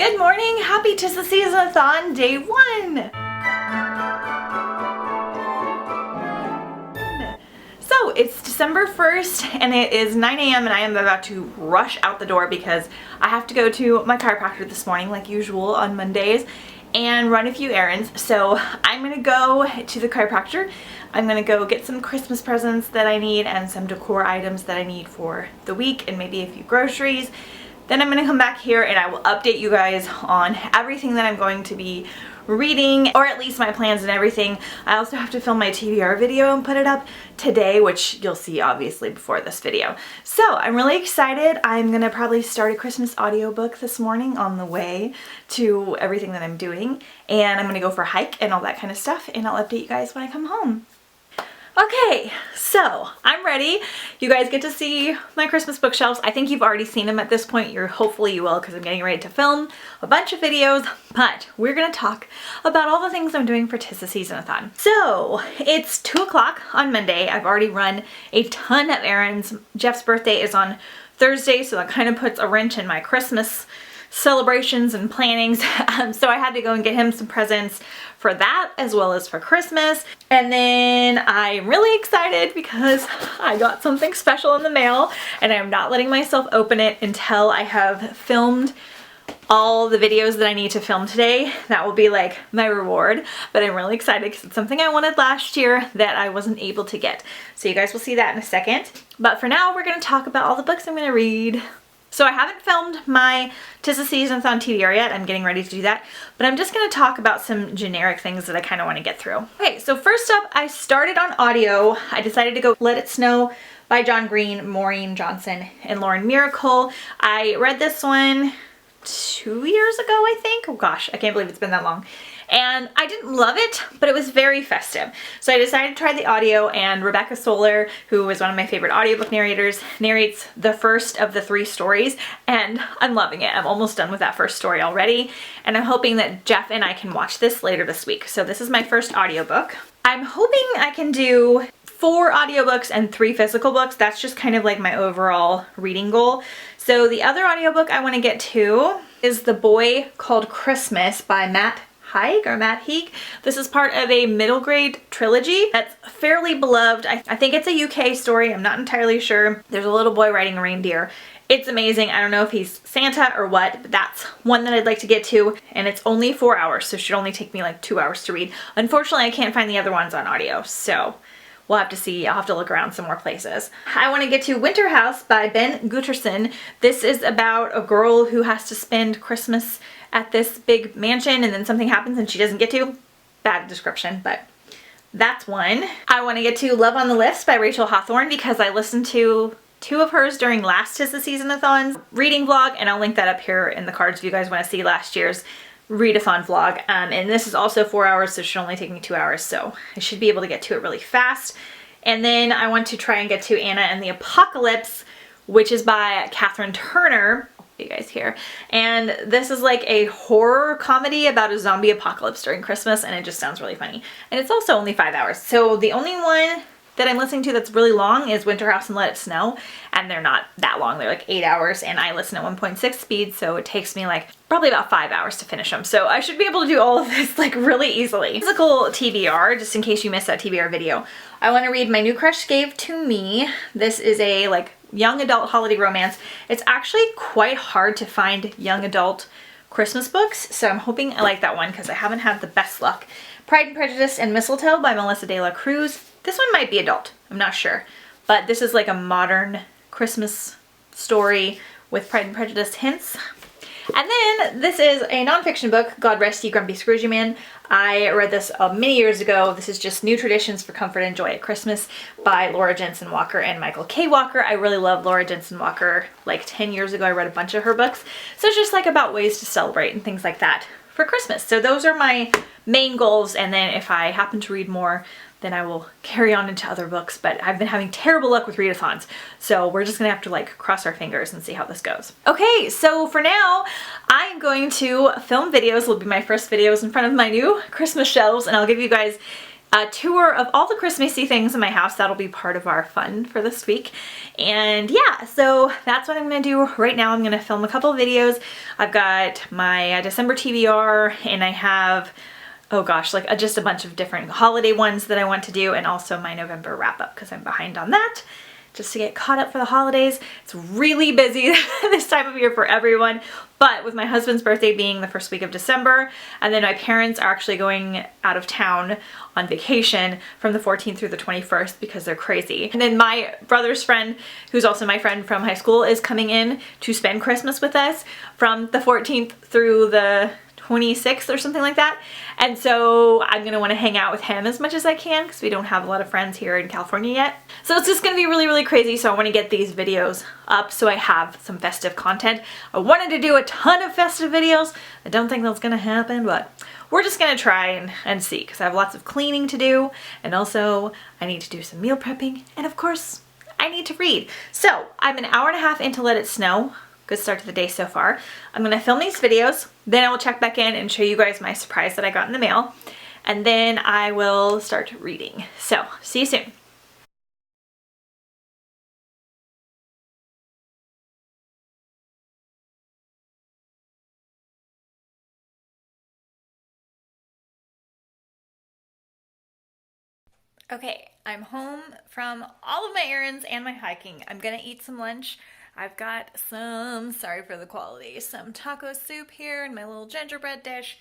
Good morning! Happy Tis The Season-a-thon Day 1! So it's December 1st and it is 9 a.m. and I am about to rush out the door because I have to go to my chiropractor this morning like usual on Mondays and run a few errands. So I'm gonna go to the chiropractor. I'm gonna go get some Christmas presents that I need and some decor items that I need for the week and maybe a few groceries. Then I'm gonna come back here and I will update you guys on everything that I'm going to be reading, or at least my plans and everything. I also have to film my TBR video and put it up today, which you'll see obviously before this video. So I'm really excited. I'm gonna probably start a Christmas audiobook this morning on the way to everything that I'm doing, and I'm gonna go for a hike and all that kind of stuff, and I'll update you guys when I come home. Okay, so I'm ready. You guys get to see my Christmas bookshelves. I think you've already seen them at this point. Hopefully you will, because I'm getting ready to film a bunch of videos, but we're gonna talk about all the things I'm doing for Tis The Season-a-thon. So it's 2 o'clock on Monday. I've already run a ton of errands. Jeff's birthday is on Thursday, so that kind of puts a wrench in my Christmas celebrations and plannings. So I had to go and get him some presents for that as well as for Christmas. And then I'm really excited because I got something special in the mail and I'm not letting myself open it until I have filmed all the videos that I need to film today. That will be like my reward, but I'm really excited because it's something I wanted last year that I wasn't able to get. So you guys will see that in a second. But for now, we're gonna talk about all the books I'm gonna read. So I haven't filmed my Tis The Season-a-thon TBR yet. I'm getting ready to do that, but I'm just going to talk about some generic things that I kind of want to get through. Okay, so first up, I started on audio. I decided to go Let It Snow by John Green, Maureen Johnson, and Lauren Miracle. I read this one 2 years ago, I think. Oh gosh, I can't believe it's been that long. And I didn't love it, but it was very festive. So I decided to try the audio, and Rebecca Soler, who is one of my favorite audiobook narrators, narrates the first of the 3 stories, and I'm loving it. I'm almost done with that first story already, and I'm hoping that Jeff and I can watch this later this week. So this is my first audiobook. I'm hoping I can do 4 audiobooks and 3 physical books. That's just kind of like my overall reading goal. So the other audiobook I want to get to is The Boy Called Christmas by Matt Haig. This is part of a middle grade trilogy that's fairly beloved. I think it's a UK story. I'm not entirely sure. There's a little boy riding a reindeer. It's amazing. I don't know if he's Santa or what, but that's one that I'd like to get to, and it's only 4 hours, so it should only take me like 2 hours to read. Unfortunately, I can't find the other ones on audio, so we'll have to see. I'll have to look around some more places. I want to get to Winter House by Ben Gutterson. This is about a girl who has to spend Christmas at this big mansion and then something happens and she doesn't get to. Bad description, but that's one. I want to get to Love on the Lifts by Rachel Hawthorne because I listened to 2 of hers during last Tis The Season-a-thon's reading vlog, and I'll link that up here in the cards if you guys want to see last year's readathon vlog. And this is also 4 hours, so it should only take me 2 hours, so I should be able to get to it really fast. And then I want to try and get to Anna and the Apocalypse, which is by Katherine Turner. You guys here, and this is like a horror comedy about a zombie apocalypse during Christmas, and it just sounds really funny, and it's also only 5 hours. So the only one that I'm listening to that's really long is Winter House and Let It Snow, and they're not that long. They're like 8 hours, and I listen at 1.6 speed, so it takes me like probably about 5 hours to finish them. So I should be able to do all of this like really easily. Physical TBR, just in case you missed that TBR video. I want to read My New Crush Gave to Me. This is a like young adult holiday romance. It's actually quite hard to find young adult Christmas books, so I'm hoping I like that one because I haven't had the best luck. Pride and Prejudice and Mistletoe by Melissa De La Cruz. This one might be adult, I'm not sure, but this is like a modern Christmas story with Pride and Prejudice hints. And then this is a nonfiction book, God Rest Ye Grumpy Scroogey Man. I read this many years ago. This is just New Traditions for Comfort and Joy at Christmas by Laura Jensen Walker and Michael K. Walker. I really love Laura Jensen Walker. Like 10 years ago, I read a bunch of her books. So it's just like about ways to celebrate and things like that for Christmas. So those are my main goals. And then if I happen to read more, then I will carry on into other books, but I've been having terrible luck with readathons, so we're just gonna have to like cross our fingers and see how this goes. Okay, so for now, I'm going to film videos. Will be my first videos in front of my new Christmas shelves, and I'll give you guys a tour of all the Christmassy things in my house. That'll be part of our fun for this week. And yeah, so that's what I'm gonna do right now. I'm gonna film a couple of videos. I've got my December TBR, and I have, oh gosh, like just a bunch of different holiday ones that I want to do, and also my November wrap up because I'm behind on that, just to get caught up for the holidays. It's really busy this time of year for everyone, but with my husband's birthday being the first week of December, and then my parents are actually going out of town on vacation from the 14th through the 21st because they're crazy. And then my brother's friend, who's also my friend from high school, is coming in to spend Christmas with us from the 14th through the 26th or something like that. And so I'm gonna wanna hang out with him as much as I can because we don't have a lot of friends here in California yet. So it's just gonna be really, really crazy. So I wanna get these videos up so I have some festive content. I wanted to do a ton of festive videos. I don't think that's gonna happen, but we're just gonna try and see, because I have lots of cleaning to do, and also I need to do some meal prepping, and of course I need to read. So I'm an hour and a half into Let It Snow. Good start to the day so far. I'm gonna film these videos, then I will check back in and show you guys my surprise that I got in the mail, and then I will start reading. So see you soon. Okay, I'm home from all of my errands and my hiking. I'm gonna eat some lunch. I've got some, sorry for the quality, some taco soup here in my little gingerbread dish,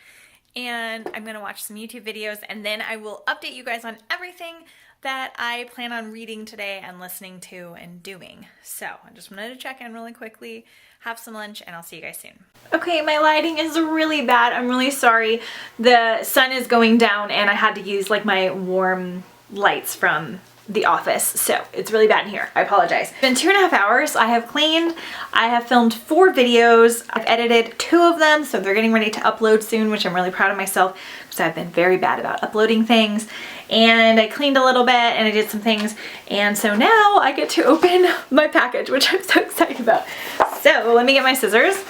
and I'm gonna watch some YouTube videos, and then I will update you guys on everything that I plan on reading today and listening to and doing. So I just wanted to check in really quickly, have some lunch, and I'll see you guys soon. Okay, my lighting is really bad. I'm really sorry. The sun is going down and I had to use like my warm lights from the office, so it's really bad in here. I apologize. It's been 2.5 hours. I have cleaned, I have filmed 4 videos, I've edited 2 of them, so they're getting ready to upload soon, which I'm really proud of myself because I've been very bad about uploading things. And I cleaned a little bit and I did some things, and so now I get to open my package, which I'm so excited about. So let me get my scissors.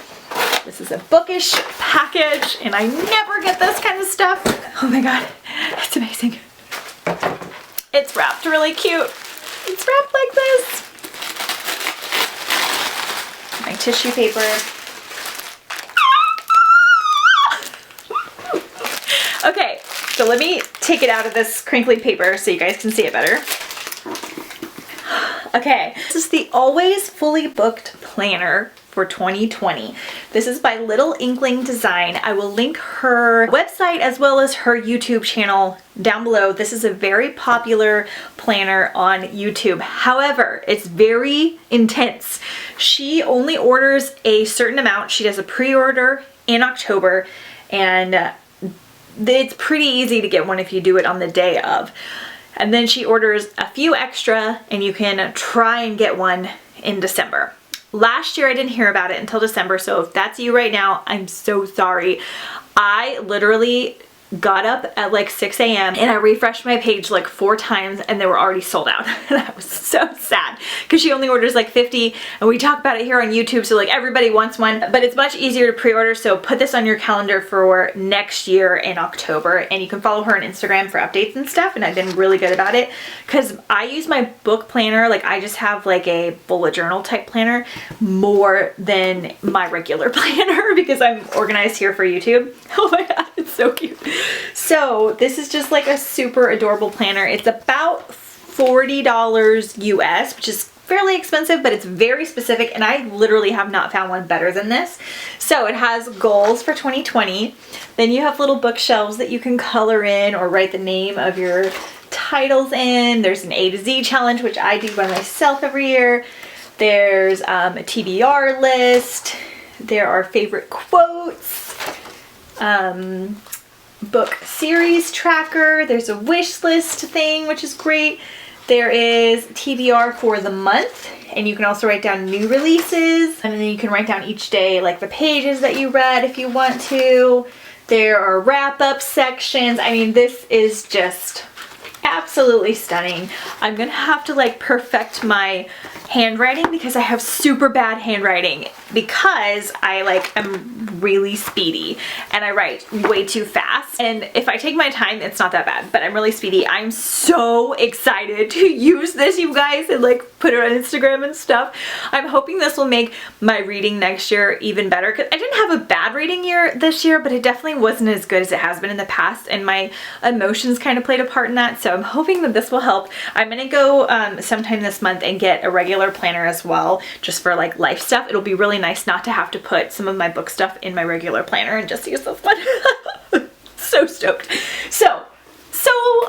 This is a bookish package, and I never get this kind of stuff. Oh my god, it's amazing. It's wrapped really cute. It's wrapped like this. My tissue paper. Okay, so let me take it out of this crinkly paper so you guys can see it better. Okay, this is the Always Fully Booked Planner for 2020. This is by Little Inkling Design. I will link her website as well as her YouTube channel down below. This is a very popular planner on YouTube. However, it's very intense. She only orders a certain amount. She does a pre-order in October, and it's pretty easy to get one if you do it on the day of. And then she orders a few extra, and you can try and get one in December. Last year I didn't hear about it until December, so if that's you right now, I'm so sorry. I literally got up at like 6 a.m. and I refreshed my page like 4 times and they were already sold out. And I was so sad because she only orders like 50, and we talk about it here on YouTube, so like everybody wants one, but it's much easier to pre-order, so put this on your calendar for next year in October. And you can follow her on Instagram for updates and stuff, and I've been really good about it because I use my book planner, like I just have like a bullet journal type planner more than my regular planner because I'm organized here for YouTube. Oh my god, it's so cute. So this is just like a super adorable planner. It's about $40 US, which is fairly expensive, but it's very specific, and I literally have not found one better than this. So it has goals for 2020. Then you have little bookshelves that you can color in or write the name of your titles in. There's an A to Z challenge, which I do by myself every year. There's a TBR list. There are favorite quotes. Book series tracker. There's a wish list thing, which is great. There is TBR for the month, and you can also write down new releases, and then you can write down each day like the pages that you read if you want to. There are wrap-up sections. I mean, this is just absolutely stunning. I'm gonna have to like perfect my handwriting because I have super bad handwriting because I like am really speedy and I write way too fast. And if I take my time, it's not that bad, but I'm really speedy. I'm so excited to use this, you guys, and like put it on Instagram and stuff. I'm hoping this will make my reading next year even better because I didn't have a bad reading year this year, but it definitely wasn't as good as it has been in the past, and my emotions kind of played a part in that. So I'm hoping that this will help. I'm gonna go sometime this month and get a regular planner as well, just for like life stuff. It'll be really nice not to have to put some of my book stuff in my regular planner and just use this one. So stoked. So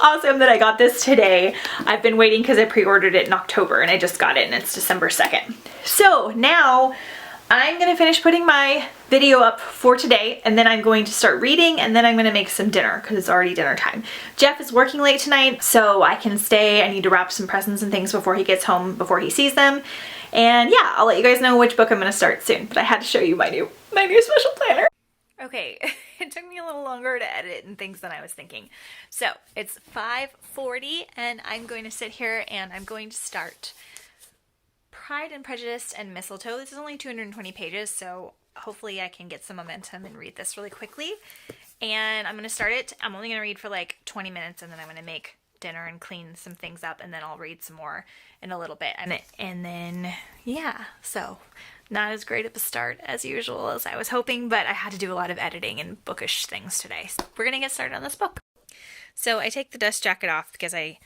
awesome that I got this today. I've been waiting because I pre-ordered it in October and I just got it and it's December 2nd. So now I'm gonna finish putting my video up for today, and then I'm going to start reading, and then I'm gonna make some dinner because it's already dinner time. Jeff is working late tonight, so I can stay. I need to wrap some presents and things before he gets home, before he sees them. And yeah, I'll let you guys know which book I'm gonna start soon, but I had to show you my new special planner. Okay, it took me a little longer to edit and things than I was thinking. So it's 5:40 and I'm going to sit here and I'm going to start Pride and Prejudice and Mistletoe. This is only 220 pages, so hopefully I can get some momentum and read this really quickly. And I'm going to start it. I'm only going to read for like 20 minutes and then I'm going to make dinner and clean some things up, and then I'll read some more in a little bit. And then, yeah, so not as great of a start as usual as I was hoping, but I had to do a lot of editing and bookish things today. So we're going to get started on this book. So I take the dust jacket off because I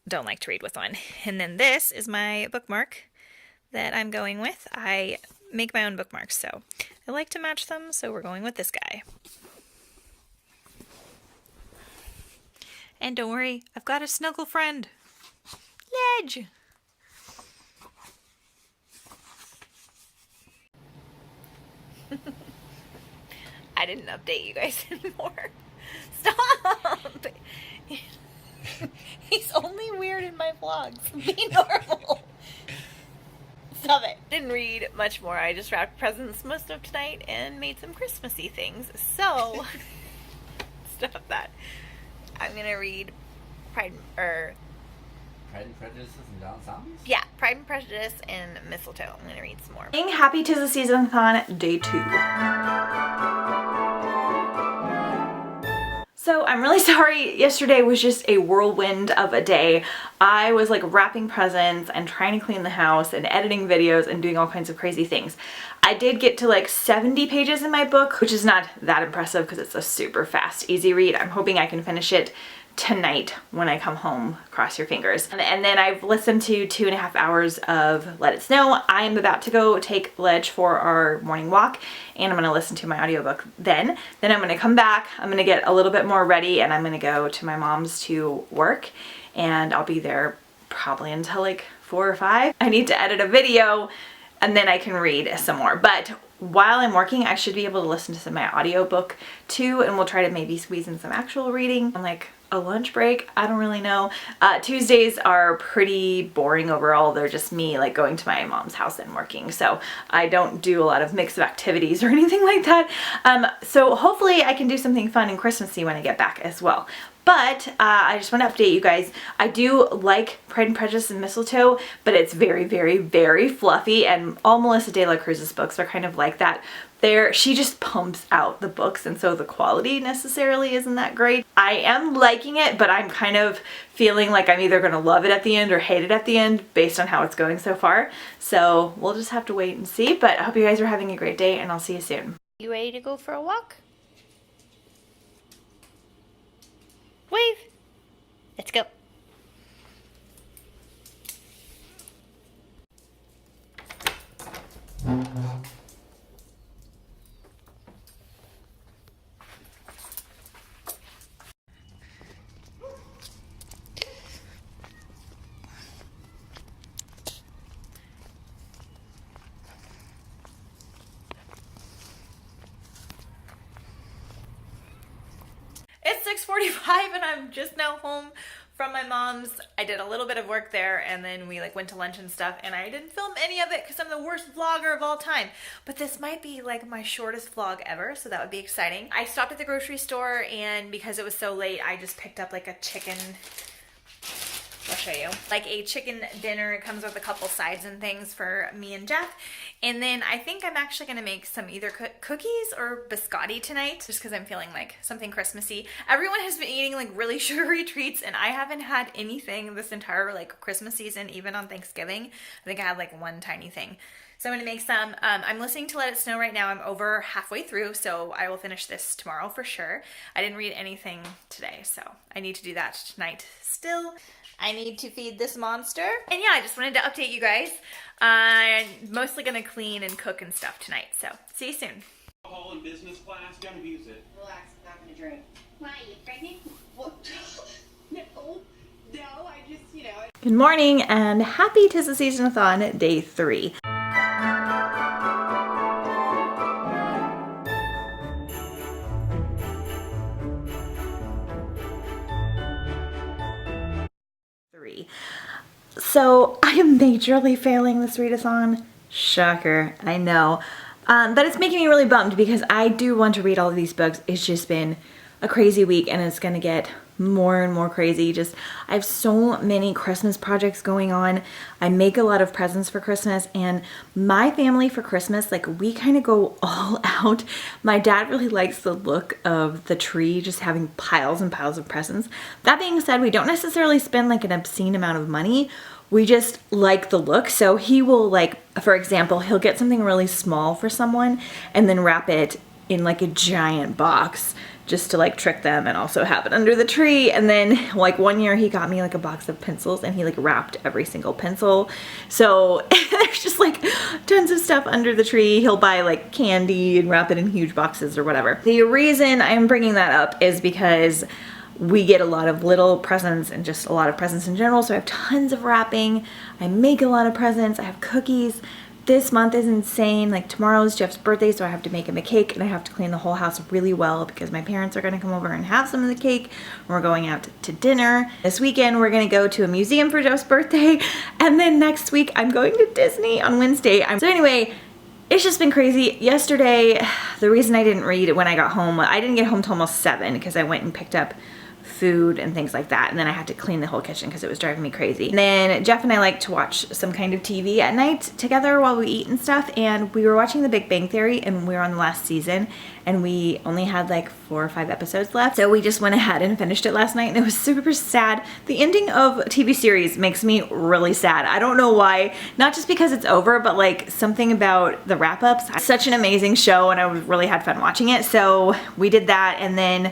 don't like to read with one. And then this is my bookmark that I'm going with. I make my own bookmarks, so I like to match them, so we're going with this guy. And don't worry, I've got a snuggle friend. Ledge! I didn't update you guys anymore. Stop! He's only weird in my vlogs. Be normal. Stop it. Didn't read much more. I just wrapped presents most of tonight and made some Christmassy things. So, stop that. I'm gonna read Pride and Prejudice and Down Zombies? Yeah, Pride and Prejudice and Mistletoe. I'm gonna read some more. Happy Tis The Season-a-thon Day 2. So I'm really sorry, yesterday was just a whirlwind of a day. I was like wrapping presents and trying to clean the house and editing videos and doing all kinds of crazy things. I did get to like 70 pages in my book, which is not that impressive because it's a super fast, easy read. I'm hoping I can finish it tonight when I come home. Cross your fingers. And then I've listened to 2.5 hours of Let It Snow. I am about to go take Ledge for our morning walk, and I'm going to listen to my audiobook then. Then I'm going to come back, I'm going to get a little bit more ready, and I'm going to go to my mom's to work, and I'll be there probably until like 4 or 5. I need to edit a video and then I can read some more. But while I'm working, I should be able to listen to my audiobook too, and we'll try to maybe squeeze in some actual reading on like a lunch break. I don't really know. Tuesdays are pretty boring overall. They're just me like going to my mom's house and working. So I don't do a lot of mix of activities or anything like that. So hopefully I can do something fun and Christmassy when I get back as well. But I just want to update you guys. I do like Pride and Prejudice and Mistletoe, but it's very, very, very fluffy, and all Melissa de la Cruz's books are kind of like that. She just pumps out the books, and so the quality necessarily isn't that great. I am liking it, but I'm kind of feeling like I'm either going to love it at the end or hate it at the end based on how it's going so far. So we'll just have to wait and see, but I hope you guys are having a great day, and I'll see you soon. You ready to go for a walk? Wave. Let's go. It's 6:45 and I'm just now home from my mom's. I did a little bit of work there, and then we like went to lunch and stuff, and I didn't film any of it because I'm the worst vlogger of all time. But this might be like my shortest vlog ever, so that would be exciting. I stopped at the grocery store, and because it was so late, I just picked up like a chicken, I'll show you, like a chicken dinner. It comes with a couple sides and things for me and Jeff. And then I think I'm actually gonna make some either cookies or biscotti tonight, just because I'm feeling like something Christmassy. Everyone has been eating like really sugary treats, and I haven't had anything this entire like Christmas season, even on Thanksgiving. I think I had like one tiny thing. So I'm gonna make some. I'm listening to Let It Snow right now. I'm over halfway through, so I will finish this tomorrow for sure. I didn't read anything today, so I need to do that tonight still. I need to feed this monster. And yeah, I just wanted to update you guys. I'm mostly gonna clean and cook and stuff tonight, so see you soon. Alcohol in business class, don't abuse it. Relax, I'm not gonna drink. Why, are you pregnant? What? No, I just, you know. Good morning and happy Tis The Season-a-thon day 3. So I am majorly failing this readathon. Shocker, I know. But it's making me really bummed because I do want to read all of these books. It's just been a crazy week, and it's gonna get more and more crazy. I have so many Christmas projects going on. I make a lot of presents for Christmas, and my family for Christmas, like, we kind of go all out. My dad really likes the look of the tree, just having piles and piles of presents. That being said, we don't necessarily spend like an obscene amount of money. We just like the look. So he will, like, for example, he'll get something really small for someone and then wrap it in like a giant box just to like trick them and also have it under the tree. And then like one year he got me like a box of pencils, and he like wrapped every single pencil. So there's just like tons of stuff under the tree. He'll buy like candy and wrap it in huge boxes or whatever. The reason I'm bringing that up is because we get a lot of little presents and just a lot of presents in general. So I have tons of wrapping. I make a lot of presents. I have cookies. This month is insane. Like, tomorrow's Jeff's birthday, so I have to make him a cake, and I have to clean the whole house really well because my parents are gonna come over and have some of the cake. We're going out to dinner. This weekend, we're gonna go to a museum for Jeff's birthday, and then next week, I'm going to Disney on Wednesday. So anyway, it's just been crazy. Yesterday, the reason I didn't read when I got home, I didn't get home till almost 7 because I went and picked up food and things like that, and then I had to clean the whole kitchen because it was driving me crazy. And then Jeff and I like to watch some kind of TV at night together while we eat and stuff, and we were watching The Big Bang Theory, and we were on the last season, and we only had like 4 or 5 episodes left, so we just went ahead and finished it last night, and it was super sad. The ending of a TV series makes me really sad. I don't know why, not just because it's over, but like something about the wrap-ups. It's such an amazing show, and I really had fun watching it, so we did that, and then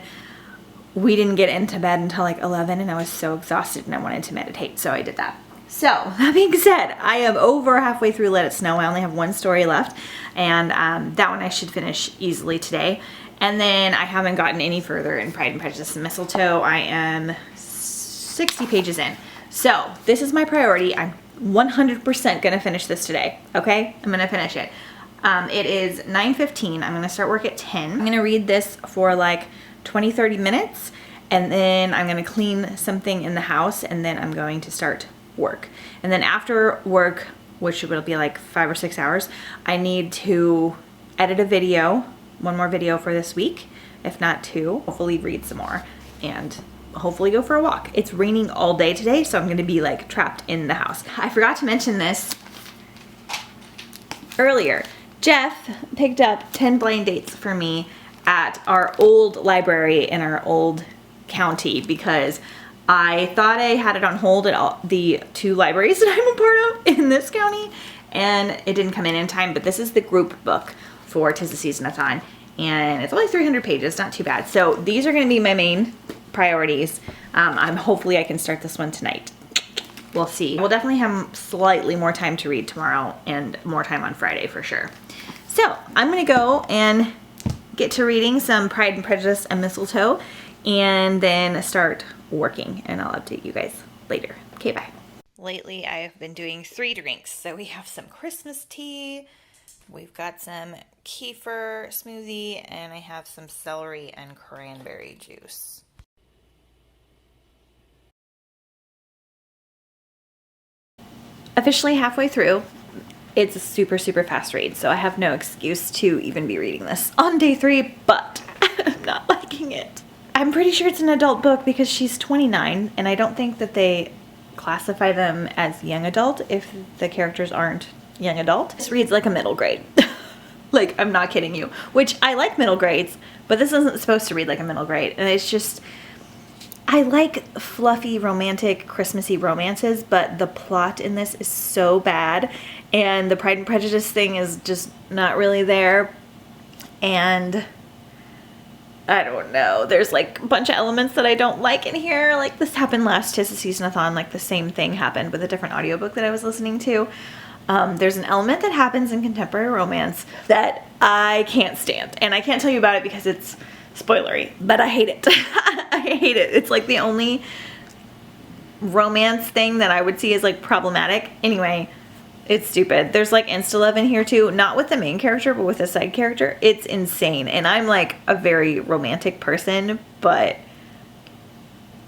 we didn't get into bed until like 11, and I was so exhausted and I wanted to meditate, so I did that. So that being said, I am over halfway through Let It Snow. I only have one story left, and that one I should finish easily today. And then I haven't gotten any further in Pride and Prejudice and Mistletoe. I am 60 pages in. So this is my priority. I'm 100% gonna finish this today, okay? I'm gonna finish it. It is 9:15. I'm gonna start work at 10. I'm gonna read this for like 20-30 minutes, and then I'm gonna clean something in the house, and then I'm going to start work. And then after work, which will be like 5 or 6 hours, I need to edit a video, one more video for this week, if not 2, hopefully read some more, and hopefully go for a walk. It's raining all day today, so I'm gonna be like trapped in the house. I forgot to mention this earlier. Jeff picked up 10 blind dates for me at our old library in our old county because I thought I had it on hold at all the 2 libraries that I'm a part of in this county, and it didn't come in time. But this is the group book for Tis The Season-a-thon, and it's only 300 pages, not too bad. So these are going to be my main priorities. Hopefully I can start this one tonight. We'll see. We'll definitely have slightly more time to read tomorrow and more time on Friday for sure. So I'm gonna go and get to reading some Pride and Prejudice and Mistletoe, and then start working, and I'll update you guys later. Okay, bye. Lately, I have been doing 3 drinks. So we have some Christmas tea, we've got some kefir smoothie, and I have some celery and cranberry juice. officially halfway through. It's a super, super fast read, so I have no excuse to even be reading this on day 3, but I'm not liking it. I'm pretty sure it's an adult book because she's 29, and I don't think that they classify them as young adult if the characters aren't young adult. This reads like a middle grade. Like, I'm not kidding you. Which, I like middle grades, but this isn't supposed to read like a middle grade. And it's just, I like fluffy, romantic, Christmassy romances, but the plot in this is so bad. And the Pride and Prejudice thing is just not really there. And I don't know. There's like a bunch of elements that I don't like in here. Like, this happened last Tis The Season-a-thon. Like, the same thing happened with a different audiobook that I was listening to. There's an element that happens in contemporary romance that I can't stand. And I can't tell you about it because it's spoilery, but I hate it. I hate it. It's like the only romance thing that I would see as like problematic. Anyway, it's stupid. There's like insta-love in here too, not with the main character, but with a side character. It's insane. And I'm like a very romantic person, but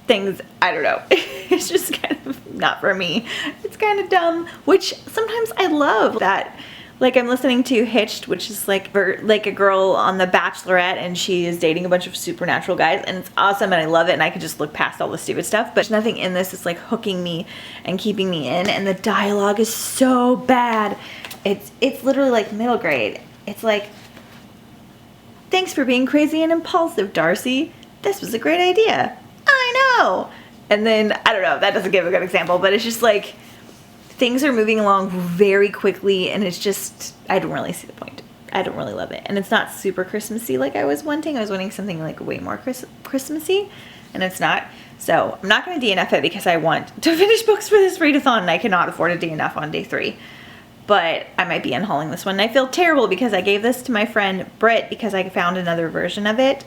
things, I don't know. It's just kind of not for me. It's kind of dumb, which sometimes I love that. Like, I'm listening to Hitched, which is like a girl on The Bachelorette, and she is dating a bunch of supernatural guys, and it's awesome, and I love it, and I could just look past all the stupid stuff, but there's nothing in this that's like hooking me and keeping me in, and the dialogue is so bad. It's literally like middle grade. It's like, thanks for being crazy and impulsive, Darcy. This was a great idea. I know. And then, I don't know, that doesn't give a good example, but it's just like, things are moving along very quickly, and it's just, I don't really see the point. I don't really love it. And it's not super Christmassy like I was wanting. I was wanting something like way more Christmassy, and it's not. So I'm not going to DNF it because I want to finish books for this readathon, and I cannot afford a DNF on day 3. But I might be unhauling this one. And I feel terrible because I gave this to my friend Britt because I found another version of it,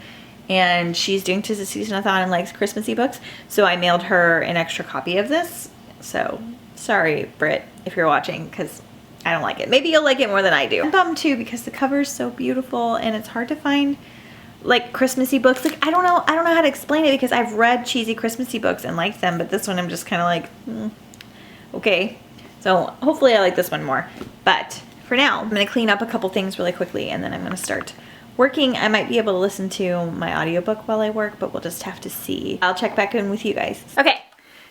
and she's doing Tis The Season-a-thon and likes Christmassy books. So I mailed her an extra copy of this. So sorry, Britt, if you're watching, because I don't like it. Maybe you'll like it more than I do. I'm bummed too because the cover is so beautiful, and it's hard to find like Christmassy books. Like, I don't know how to explain it because I've read cheesy Christmassy books and liked them, but this one I'm just kind of like, okay. So hopefully I like this one more. But for now, I'm going to clean up a couple things really quickly, and then I'm going to start working. I might be able to listen to my audiobook while I work, but we'll just have to see. I'll check back in with you guys. Okay,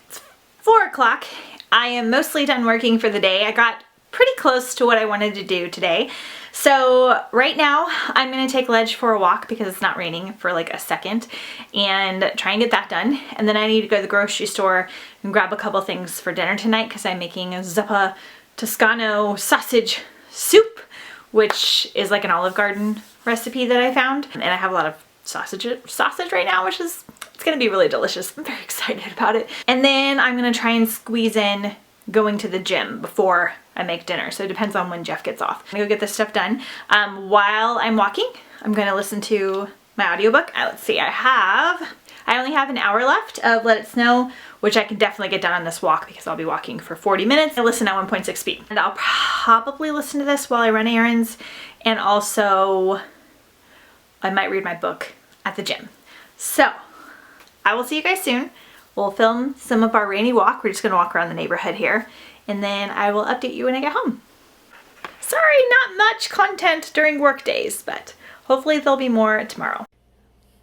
it's 4 o'clock. I am mostly done working for the day. I got pretty close to what I wanted to do today. So right now I'm going to take Ledge for a walk because it's not raining for like a second, and try and get that done. And then I need to go to the grocery store and grab a couple things for dinner tonight because I'm making a zuppa Toscano sausage soup, which is like an Olive Garden recipe that I found. And I have a lot of sausage right now, which is, it's gonna be really delicious. I'm very excited about it. And then I'm gonna try and squeeze in going to the gym before I make dinner. So it depends on when Jeff gets off. I'm gonna go get this stuff done. While I'm walking, I'm gonna listen to my audiobook. Let's see, I only have an hour left of Let It Snow, which I can definitely get done on this walk because I'll be walking for 40 minutes. I listen at 1.6 speed. And I'll probably listen to this while I run errands, and also I might read my book at the gym. So I will see you guys soon. We'll film some of our rainy walk. We're just gonna walk around the neighborhood here, and then I will update you when I get home. Sorry, not much content during work days, but hopefully there'll be more tomorrow.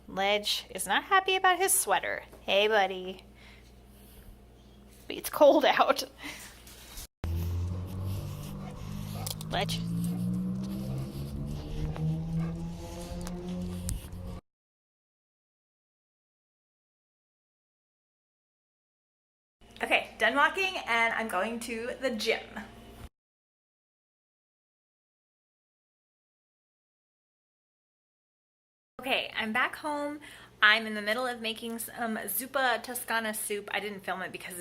Ledge is not happy about his sweater. Hey, buddy. It's cold out. Ledge. Okay, done walking, and I'm going to the gym. Okay, I'm back home. I'm in the middle of making some zuppa Toscana soup. I didn't film it because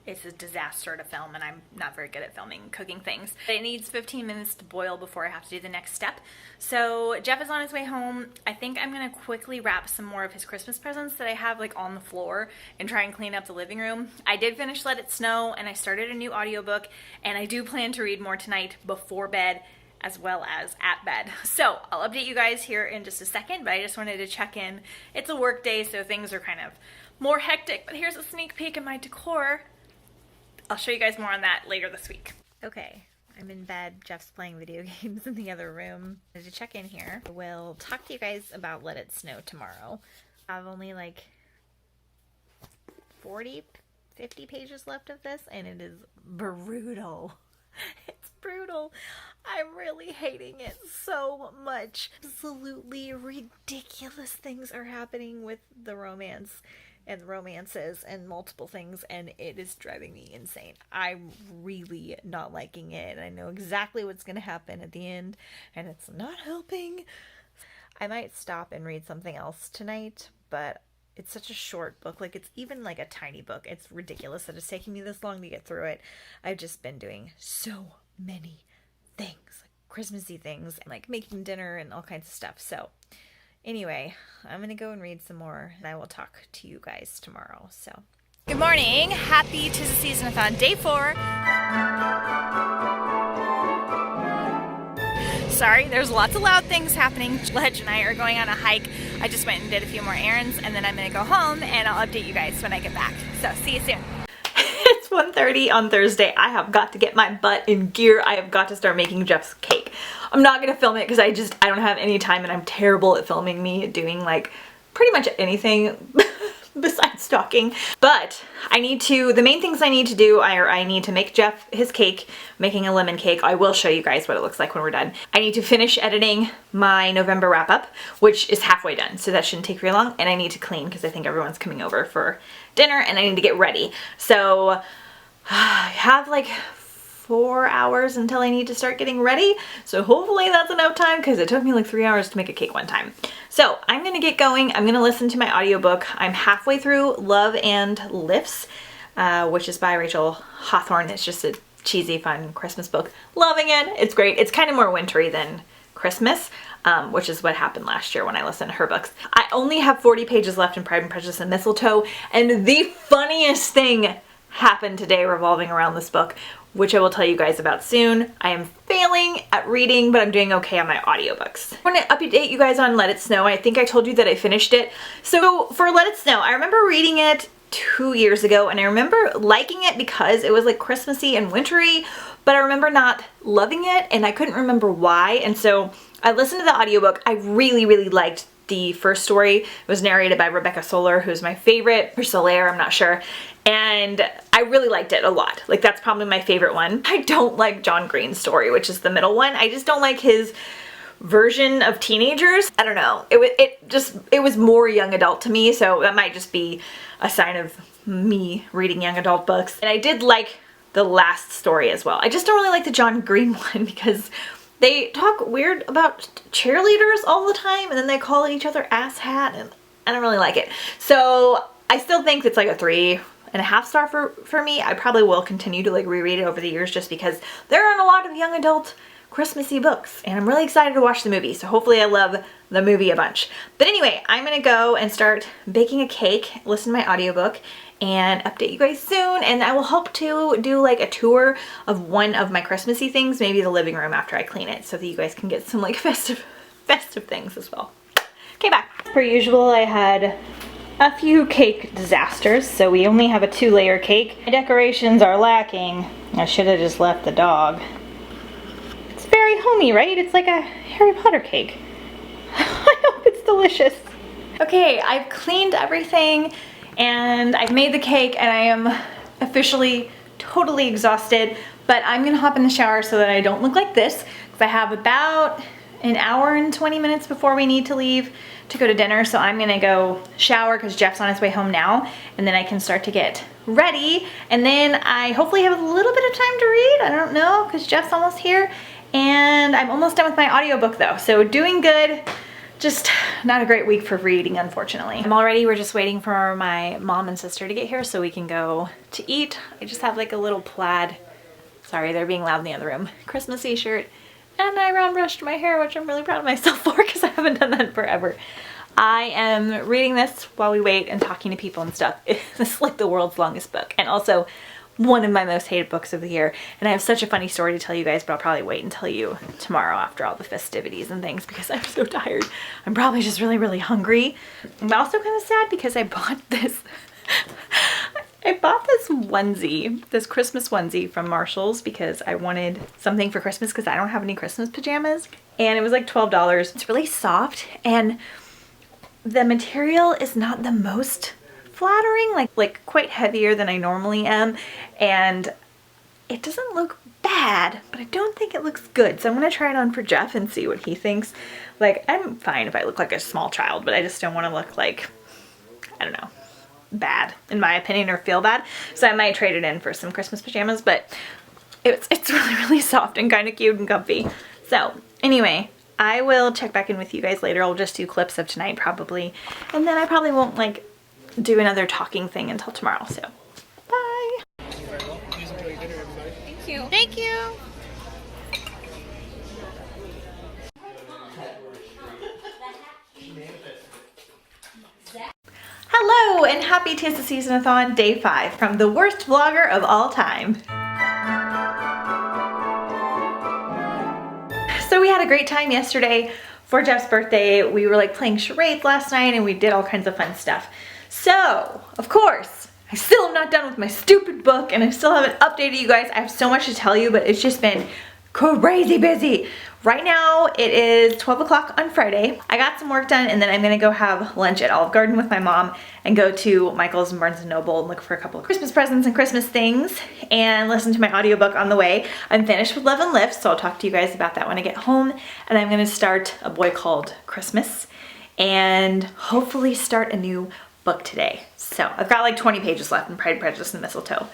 it's a disaster to film, and I'm not very good at filming cooking things. It needs 15 minutes to boil before I have to do the next step. So Jeff is on his way home. I think I'm gonna quickly wrap some more of his Christmas presents that I have like on the floor and try and clean up the living room. I did finish Let It Snow, and I started a new audiobook, and I do plan to read more tonight before bed as well as at bed. So I'll update you guys here in just a second, but I just wanted to check in. It's a work day, so things are kind of more hectic, but here's a sneak peek of my decor. I'll show you guys more on that later this week. Okay, I'm in bed. Jeff's playing video games in the other room. To check in here, we'll talk to you guys about Let It Snow tomorrow. I have only like 40, 50 pages left of this, and it is brutal. It's brutal. I'm really hating it so much. Absolutely ridiculous things are happening with the romance and romances and multiple things, and it is driving me insane. I'm really not liking it, and I know exactly what's going to happen at the end, and it's not helping. I might stop and read something else tonight, but it's such a short book. Like, it's even like a tiny book. It's ridiculous that it's taking me this long to get through it. I've just been doing so many things, like Christmassy things, and like making dinner and all kinds of stuff. So anyway, I'm gonna go and read some more, and I will talk to you guys tomorrow. So good morning. Happy Tis The Season-a-thon, day 4. Sorry, there's lots of loud things happening. Ledge and I are going on a hike. I just went and did a few more errands, and then I'm gonna go home and I'll update you guys when I get back. So see you soon. It's 1:30 on Thursday. I have got to get my butt in gear. I have got to start making Jeff's cake. I'm not gonna film it because I don't have any time, and I'm terrible at filming me doing like pretty much anything besides talking. But the main things I need to do are I need to make Jeff his cake, making a lemon cake. I will show you guys what it looks like when we're done. I need to finish editing my November wrap up, which is halfway done, so that shouldn't take very long. And I need to clean because I think everyone's coming over for dinner, and I need to get ready. So I have like 4 hours until I need to start getting ready. So hopefully that's enough time, because it took me like 3 hours to make a cake one time. So I'm gonna get going. I'm gonna listen to my audiobook. I'm halfway through Love and Lifts, which is by Rachel Hawthorne. It's just a cheesy, fun Christmas book. Loving it. It's great. It's kind of more wintry than Christmas, which is what happened last year when I listened to her books. I only have 40 pages left in Pride and Prejudice and Mistletoe, and the funniest thing happened today revolving around this book, which I will tell you guys about soon. I am failing at reading, but I'm doing okay on my audiobooks. I want to update you guys on Let It Snow. I think I told you that I finished it. So for Let It Snow, I remember reading it 2 years ago, and I remember liking it because it was like Christmassy and wintry, but I remember not loving it, and I couldn't remember why. And so I listened to the audiobook. I really, really liked the first story. It was narrated by Rebecca Soler, who's my favorite, or Soler, I'm not sure. And I really liked it a lot. Like, that's probably my favorite one. I don't like John Green's story, which is the middle one. I just don't like his version of teenagers. I don't know. It was more young adult to me, so that might just be a sign of me reading young adult books. And I did like the last story as well. I just don't really like the John Green one because they talk weird about cheerleaders all the time, and then they call each other asshat, and I don't really like it. So I still think it's like a 3.5 star for me. I probably will continue to like reread it over the years just because there aren't a lot of young adult Christmassy books, and I'm really excited to watch the movie, so hopefully I love the movie a bunch. But anyway, I'm gonna go and start baking a cake, listen to my audiobook, and update you guys soon. And I will hope to do like a tour of one of my Christmassy things, maybe the living room after I clean it, so that you guys can get some like festive things as well. Okay, bye. Per usual, I had a few cake disasters, so we only have a 2-layer cake. My decorations are lacking. I should have just left the dog. It's very homey, right? It's like a Harry Potter cake. I hope it's delicious. Okay, I've cleaned everything and I've made the cake, and I am officially totally exhausted, but I'm gonna hop in the shower so that I don't look like this, because I have about an hour and 20 minutes before we need to leave to go to dinner. So I'm gonna go shower because Jeff's on his way home now, and then I can start to get ready, and then I hopefully have a little bit of time to read. I don't know, because Jeff's almost here, and I'm almost done with my audiobook though, so doing good. Just not a great week for reading, unfortunately. We're just waiting for my mom and sister to get here so we can go to eat. I just have like a little plaid, sorry, they're being loud in the other room, Christmassy shirt, and I round brushed my hair, which I'm really proud of myself for because I haven't done that in forever. I am reading this while we wait and talking to people and stuff. It's like the world's longest book, and also one of my most hated books of the year. And I have such a funny story to tell you guys, but I'll probably wait and tell you tomorrow after all the festivities and things because I'm so tired. I'm probably just really, really hungry. I'm also kind of sad because I bought this. I I bought this onesie, this Christmas onesie from Marshall's because I wanted something for Christmas because I don't have any Christmas pajamas. And it was like $12. It's really soft and the material is not the most flattering, like quite heavier than I normally am. And it doesn't look bad, but I don't think it looks good. So I'm gonna try it on for Jeff and see what he thinks. Like, I'm fine if I look like a small child, but I just don't want to look like, I don't know, bad in my opinion, or feel bad. So I might trade it in for some Christmas pajamas, but it's really, really soft and kind of cute and comfy. So anyway, I will check back in with you guys later. I'll just do clips of tonight probably. And then I probably won't like do another talking thing until tomorrow. So bye. Thank you. Thank you. Hello and happy Tis The Season-a-thon day 5 from the worst vlogger of all time. So we had a great time yesterday for Jeff's birthday. We were like playing charades last night and we did all kinds of fun stuff. So, of course, I still am not done with my stupid book and I still haven't updated you guys. I have so much to tell you, but it's just been crazy busy. Right now it is 12 o'clock on Friday. I got some work done and then I'm gonna go have lunch at Olive Garden with my mom and go to Michael's and Barnes & Noble and look for a couple of Christmas presents and Christmas things and listen to my audiobook on the way. I'm finished with Love and Lift, so I'll talk to you guys about that when I get home. And I'm gonna start A Boy Called Christmas and hopefully start a new book today. So I've got like 20 pages left in Pride, Prejudice, and Mistletoe.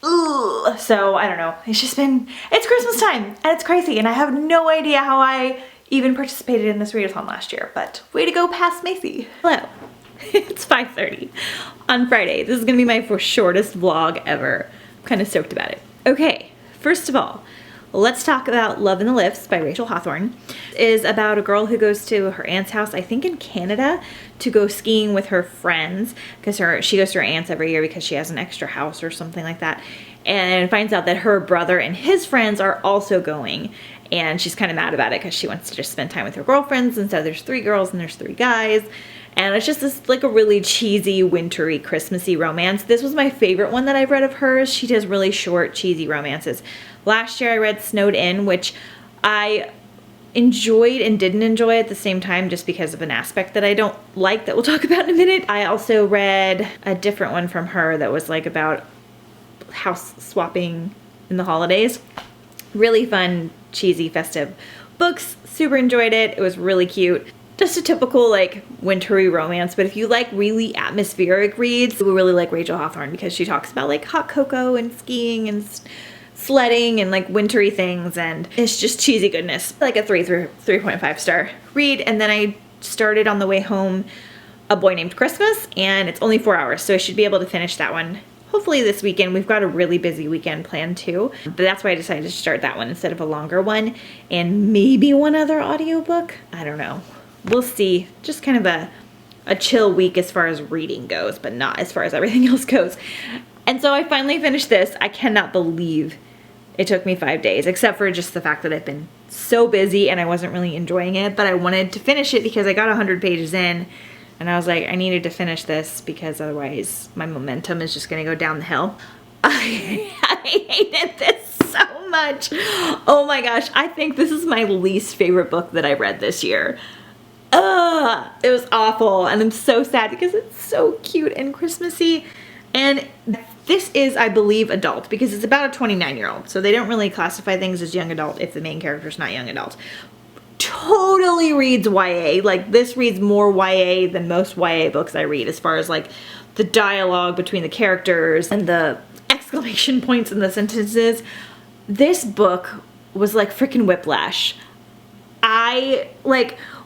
Ooh, so I don't know, it's just been, it's Christmas time and it's crazy and I have no idea how I even participated in this readathon last year, but way to go past Macy. Hello, it's 5:30 on Friday. This is gonna be my shortest vlog ever. I'm kind of stoked about it. Okay, first of all, let's talk about Love and the Lifts by Rachel Hawthorne. It is about a girl who goes to her aunt's house, I think in Canada, to go skiing with her friends because she goes to her aunt's every year because she has an extra house or something like that, and finds out that her brother and his friends are also going, and she's kind of mad about it because she wants to just spend time with her girlfriends, and so there's 3 girls and there's 3 guys. And it's just this like a really cheesy, wintry, Christmassy romance. This was my favorite one that I've read of hers. She does really short, cheesy romances. Last year I read Snowed In, which I enjoyed and didn't enjoy at the same time just because of an aspect that I don't like that we'll talk about in a minute. I also read a different one from her that was like about house swapping in the holidays. Really fun, cheesy, festive books. Super enjoyed it. It was really cute. Just a typical like wintry romance, but if you like really atmospheric reads, you will really like Rachel Hawthorne because she talks about like hot cocoa and skiing and sledding and like wintry things, and it's just cheesy goodness. Like a 3.5 star read. And then I started on the way home A Boy Named Christmas, and it's only 4 hours, so I should be able to finish that one hopefully this weekend. We've got a really busy weekend planned too, but that's why I decided to start that one instead of a longer one, and maybe one other audiobook. I don't know. We'll see. Just kind of a chill week as far as reading goes, but not as far as everything else goes. And so I finally finished this. I cannot believe it took me 5 days, except for just the fact that I've been so busy and I wasn't really enjoying it, but I wanted to finish it because I got 100 pages in and I was like, I needed to finish this because otherwise my momentum is just gonna go down the hill. I hated this so much. Oh my gosh, I think this is my least favorite book that I read this year. It was awful, and I'm so sad because it's so cute and Christmassy. And this is, I believe, adult because it's about a 29-year-old, so they don't really classify things as young adult if the main character's not young adult. Totally reads YA. Like, this reads more YA than most YA books I read as far as like the dialogue between the characters and the exclamation points in the sentences. This book was like freaking whiplash.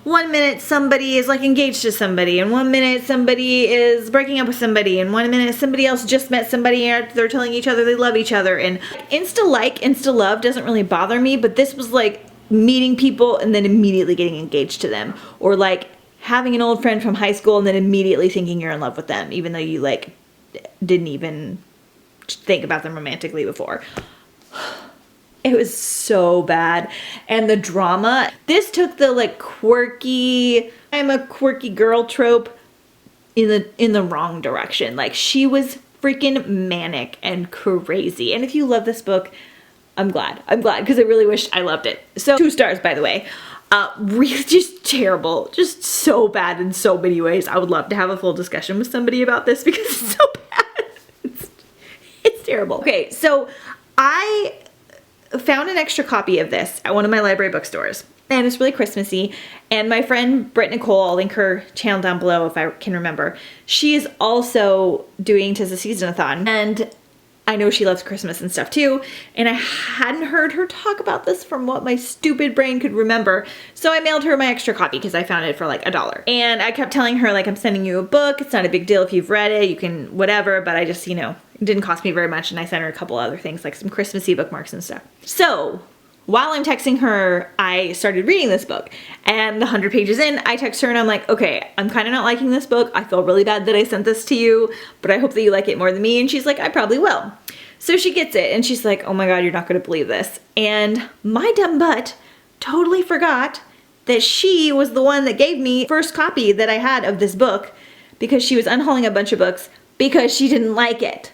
One minute somebody is like engaged to somebody, and 1 minute somebody is breaking up with somebody, and 1 minute somebody else just met somebody and they're telling each other they love each other. And insta love doesn't really bother me, but this was like meeting people and then immediately getting engaged to them, or like having an old friend from high school and then immediately thinking you're in love with them even though you like didn't even think about them romantically before. It was so bad. And the drama, this took the like quirky, I'm a quirky girl trope in the wrong direction. Like, she was freaking manic and crazy. And if you love this book, I'm glad because I really wish I loved it. So 2 stars, by the way. Really just terrible, just so bad in so many ways. I would love to have a full discussion with somebody about this because it's so bad. It's terrible. Okay, so I found an extra copy of this at one of my library bookstores, and it's really Christmassy. And my friend Britt Nicole, I'll link her channel down below if I can remember, she is also doing Tis The Season-a-thon, and I know she loves Christmas and stuff too, and I hadn't heard her talk about this from what my stupid brain could remember, so I mailed her my extra copy because I found it for like $1. And I kept telling her, like, I'm sending you a book, it's not a big deal if you've read it, you can whatever, but I just, you know, it didn't cost me very much, and I sent her a couple other things, like some Christmassy bookmarks and stuff. So while I'm texting her, I started reading this book, and 100 pages in, I text her and I'm like, okay, I'm kind of not liking this book. I feel really bad that I sent this to you, but I hope that you like it more than me. And she's like, I probably will. So she gets it and she's like, oh my God, you're not gonna believe this. And my dumb butt totally forgot that she was the one that gave me the first copy that I had of this book because she was unhauling a bunch of books because she didn't like it.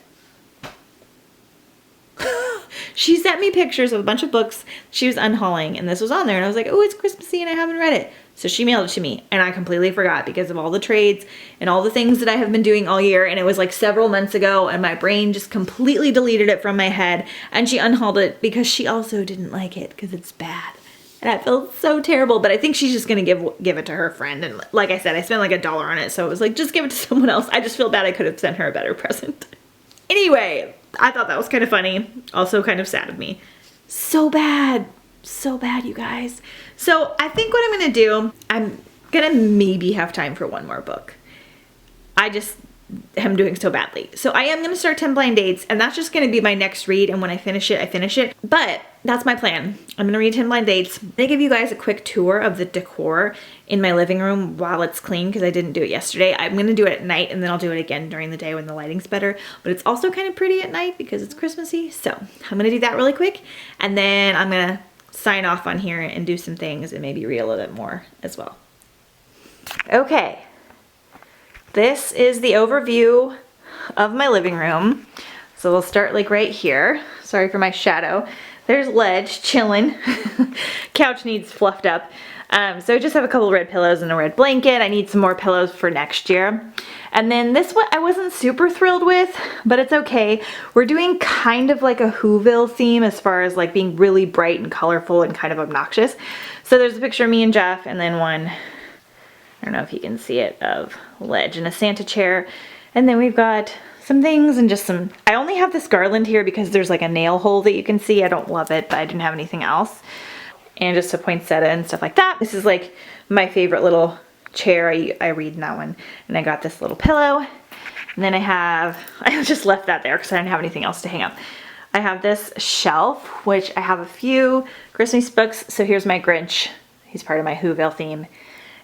She sent me pictures of a bunch of books she was unhauling, and this was on there, and I was like, oh, it's Christmassy and I haven't read it. So she mailed it to me, and I completely forgot because of all the trades and all the things that I have been doing all year, and it was like several months ago, and my brain just completely deleted it from my head, and she unhauled it because she also didn't like it because it's bad. And I felt so terrible, but I think she's just gonna give it to her friend, and like I said, I spent like $1 on it, so it was like, just give it to someone else. I just feel bad I could have sent her a better present. Anyway, I thought that was kind of funny. Also kind of sad of me. So bad, you guys. So I think what I'm gonna do, I'm gonna maybe have time for one more book. I just am doing so badly. So I am gonna start 10 Blind Dates, and that's just gonna be my next read, and when I finish it, I finish it. But that's my plan. I'm gonna read 10 Blind Dates. I'm gonna give you guys a quick tour of the decor in my living room while it's clean, because I didn't do it yesterday. I'm gonna do it at night, and then I'll do it again during the day when the lighting's better. But it's also kind of pretty at night because it's Christmassy. So I'm gonna do that really quick, and then I'm gonna sign off on here and do some things and maybe read a little bit more as well. Okay. This is the overview of my living room. So we'll start like right here. Sorry for my shadow. There's Ledge chilling. Couch needs fluffed up. So I just have a couple red pillows and a red blanket. I need some more pillows for next year. And then this one I wasn't super thrilled with, but it's okay. We're doing kind of like a Whoville theme as far as like being really bright and colorful and kind of obnoxious. So there's a picture of me and Jeff, and then one, I don't know if you can see it, of Ledge in a Santa chair. And then we've got some things and just some, I only have this garland here because there's like a nail hole that you can see. I don't love it, but I didn't have anything else. And just a poinsettia and stuff like that. This is like my favorite little chair. I read in that one. And I got this little pillow. And then I just left that there because I didn't have anything else to hang up. I have this shelf, which I have a few Christmas books. So here's my Grinch. He's part of my Whoville theme.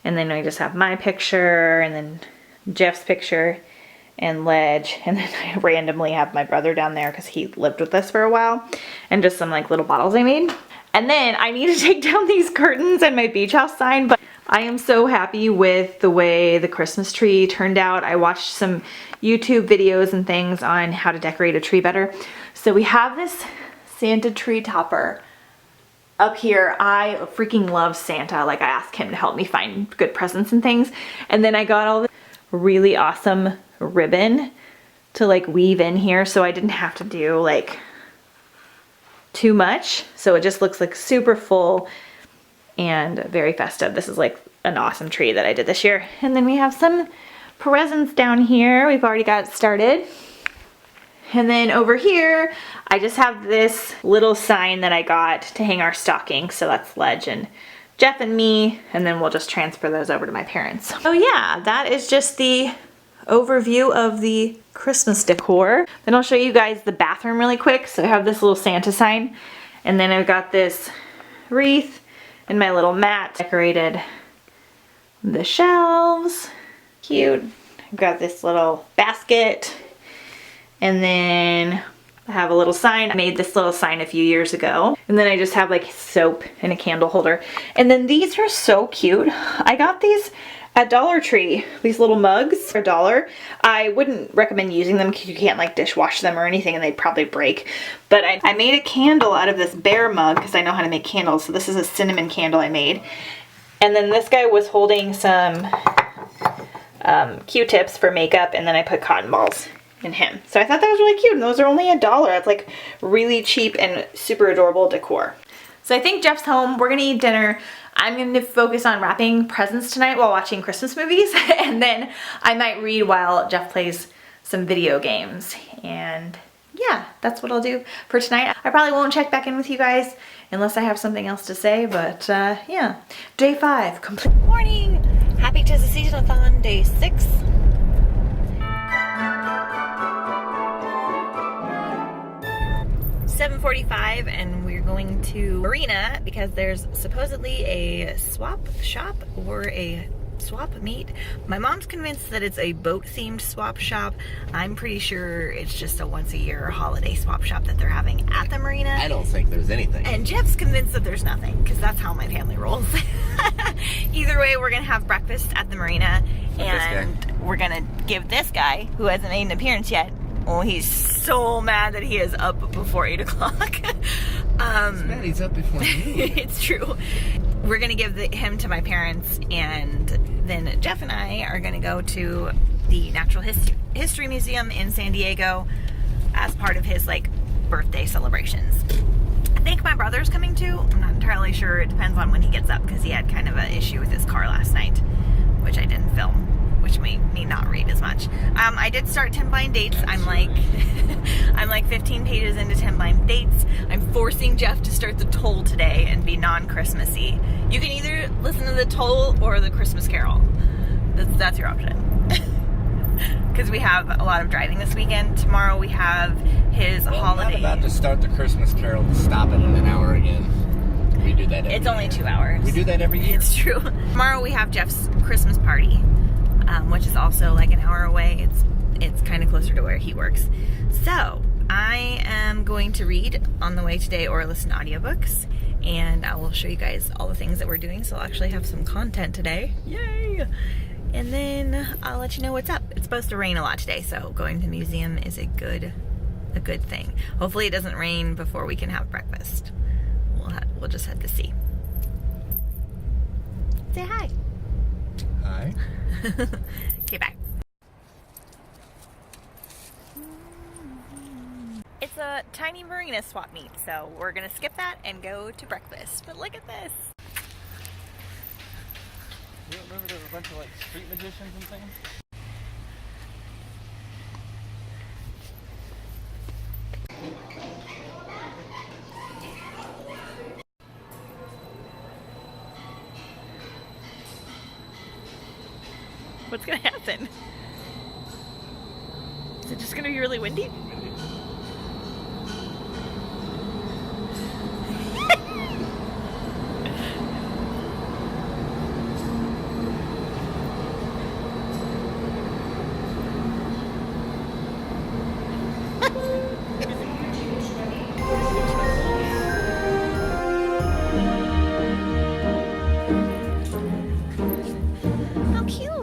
And then I just have my picture, and then Jeff's picture, and Ledge, and then I randomly have my brother down there because he lived with us for a while, and just some like little bottles I made. And then I need to take down these curtains and my beach house sign, but I am so happy with the way the Christmas tree turned out. I watched some YouTube videos and things on how to decorate a tree better. So we have this Santa tree topper up here. I freaking love Santa. Like, I asked him to help me find good presents and things. And then I got all this really awesome ribbon to like weave in here, so I didn't have to do like too much. So it just looks like super full and very festive. This is like an awesome tree that I did this year. And then we have some presents down here. We've already got it started. And then over here, I just have this little sign that I got to hang our stocking. So that's Ledge and Jeff and me, and then we'll just transfer those over to my parents. So yeah, that is just the overview of the Christmas decor. Then I'll show you guys the bathroom really quick. So I have this little Santa sign, and then I've got this wreath and my little mat. Decorated the shelves. Cute. I've got this little basket. And then I have a little sign. I made this little sign a few years ago. And then I just have like soap and a candle holder. And then these are so cute. I got these at Dollar Tree. These little mugs are $1. I wouldn't recommend using them because you can't like dishwash them or anything and they'd probably break. But I made a candle out of this bear mug because I know how to make candles. So this is a cinnamon candle I made. And then this guy was holding some Q-tips for makeup, and then I put cotton balls in him. So I thought that was really cute, and those are only $1. It's like really cheap and super adorable decor. So I think Jeff's home. We're gonna eat dinner. I'm gonna focus on wrapping presents tonight while watching Christmas movies, and then I might read while Jeff plays some video games. And yeah, that's what I'll do for tonight. I probably won't check back in with you guys unless I have something else to say, but yeah. Day 5, complete. Morning! Happy Tis The Season-a-thon, day 6. It's 7:45 and we're going to Marina because there's supposedly a swap shop or a swap meet. My mom's convinced that it's a boat-themed swap shop. I'm pretty sure it's just a once-a-year holiday swap shop that they're having at the marina. I don't think there's anything. And Jeff's convinced that there's nothing, because that's how my family rolls. Either way, we're gonna have breakfast at the marina, and we're gonna give this guy, who hasn't made an appearance yet, oh, he's so mad that he is up before 8 o'clock. He's mad he's up before me. It's true. We're gonna give him to my parents, and then Jeff and I are gonna go to the Natural History Museum in San Diego as part of his like birthday celebrations. I think my brother's coming too. I'm not entirely sure. It depends on when he gets up because he had kind of an issue with his car last night, which I didn't film, which made me not read as much. I did start 10 blind dates. I'm like 15 pages into 10 blind dates. I'm forcing Jeff to start the Toll today and be non-Christmassy. You can either listen to the Toll or the Christmas Carol. That's your option. Because we have a lot of driving this weekend. Tomorrow we have his holiday. I'm not about to start the Christmas Carol and stop it in an hour again. We do that every It's only year. 2 hours. We do that every year. It's true. Tomorrow we have Jeff's Christmas party, which is also like an hour away. It's kind of closer to where he works. So I am going to read on the way today or listen to audiobooks, and I will show you guys all the things that we're doing. So I'll actually have some content today. Yay! And then I'll let you know what's up. It's supposed to rain a lot today, so going to the museum is a good thing. Hopefully it doesn't rain before we can have breakfast. We'll just have to see. Say hi. Hi. Okay, bye. It's a tiny marina swap meet, so we're gonna skip that and go to breakfast. But look at this. You don't remember there were a bunch of like street magicians and things? What's gonna happen? Is it just gonna be really windy? How cute!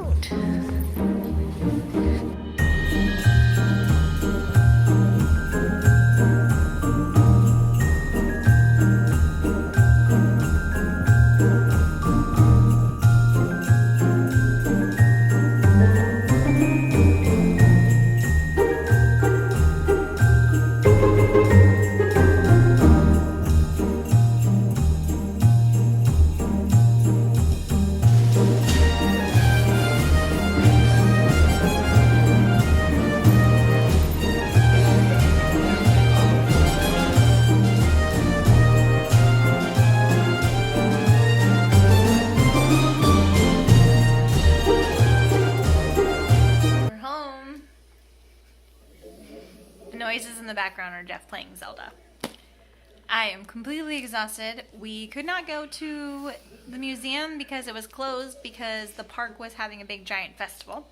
Noises in the background are Jeff playing Zelda. I am completely exhausted. We could not go to the museum because it was closed because the park was having a big giant festival.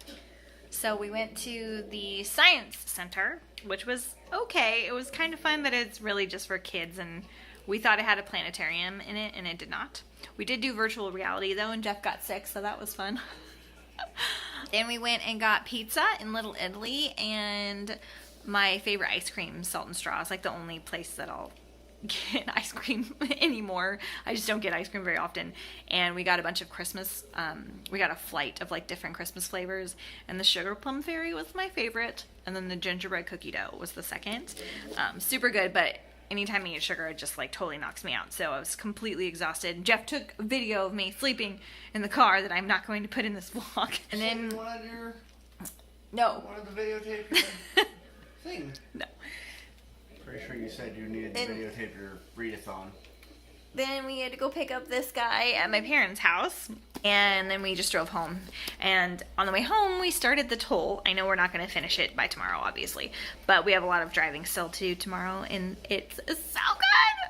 So we went to the science center, which was okay. It was kind of fun, but it's really just for kids, and we thought it had a planetarium in it, and it did not. We did do virtual reality though, and Jeff got sick, so that was fun. Then we went and got pizza in Little Italy, and my favorite ice cream, Salt and Straw. It's like the only place that I'll get ice cream anymore. I just don't get ice cream very often. And we got a bunch of Christmas, we got a flight of like different Christmas flavors, and the sugar plum fairy was my favorite, and then the gingerbread cookie dough was the second. Super good, but anytime I eat sugar, it just like totally knocks me out. So I was completely exhausted. Jeff took a video of me sleeping in the car that I'm not going to put in this vlog. And then You wanted your... no. Wanted the videotape your thing? No. Pretty sure you said you needed to videotape your readathon. Then we had to go pick up this guy at my parents' house, and then we just drove home. And on the way home, we started the toll. I know we're not going to finish it by tomorrow, obviously, but we have a lot of driving still to do tomorrow, and it's so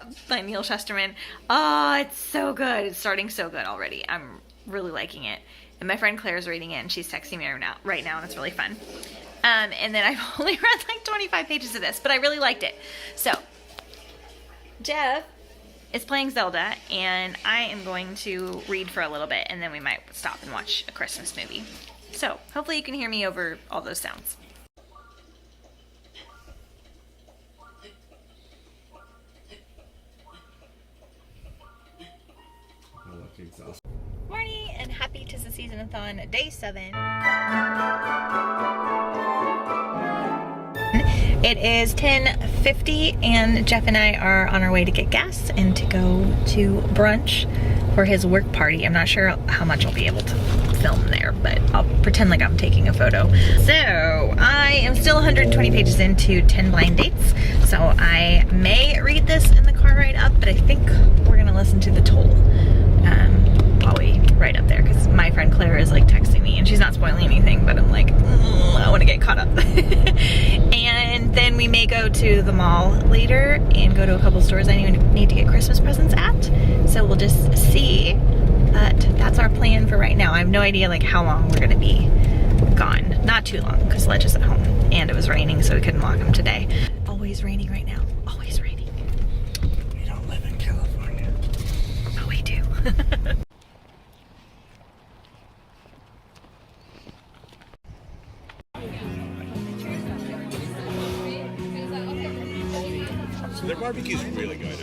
good! By Neil Chesterman. Oh, it's so good. It's starting so good already. I'm really liking it. And my friend Claire's reading it, and she's texting me right now, and it's really fun. And then I've only read like 25 pages of this, but I really liked it. So, Jeff is playing Zelda, and I am going to read for a little bit, and then we might stop and watch a Christmas movie. So, hopefully you can hear me over all those sounds. Morning, and happy Tis The Season-a-thon, day 7. It is 10:50, and Jeff and I are on our way to get gas and to go to brunch for his work party. I'm not sure how much I'll be able to film there, but I'll pretend like I'm taking a photo. So I am still 120 pages into 10 Blind Dates, so I may read this in the car ride up, but I think we're gonna listen to the toll while we ride up there, because my friend Claire is like texting me, and she's not spoiling anything, but I'm like, I want to get caught up. And then we may go to the mall later and go to a couple stores I need to get Christmas presents at, so we'll just see. But that's our plan for right now. I have no idea like how long we're gonna be gone. Not too long, because Ledge is at home, and it was raining, so we couldn't walk him today. Always raining right now. Always raining. We don't live in California. But we do. So their barbecue's really good.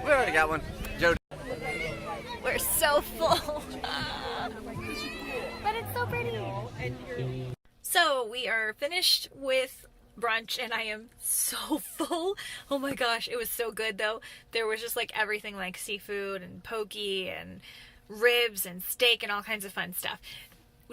We already got one. Joe. We're so full. But it's so pretty. So we are finished with brunch, and I am so full. Oh my gosh, it was so good though. There was just like everything, like seafood and poke and ribs and steak and all kinds of fun stuff.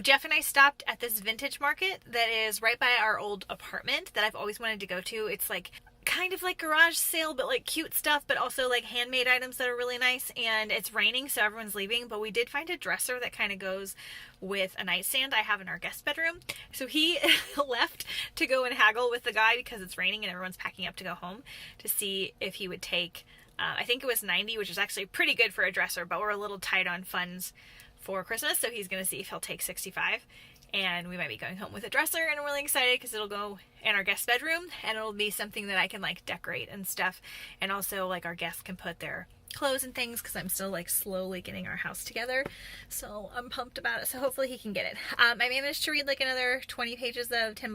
Jeff and I stopped at this vintage market that is right by our old apartment that I've always wanted to go to. It's like kind of like garage sale, but like cute stuff, but also like handmade items that are really nice. And it's raining, so everyone's leaving, but we did find a dresser that kind of goes with a nightstand I have in our guest bedroom. So he left to go and haggle with the guy because it's raining and everyone's packing up to go home, to see if he would take, I think it was 90, which is actually pretty good for a dresser, but we're a little tight on funds for Christmas, so he's gonna see if he'll take 65, and we might be going home with a dresser, and I'm really excited because it'll go in our guest bedroom, and it'll be something that I can like decorate and stuff, and also like our guests can put their clothes and things, because I'm still like slowly getting our house together, so I'm pumped about it. So hopefully he can get it. I managed to read like another 20 pages of 10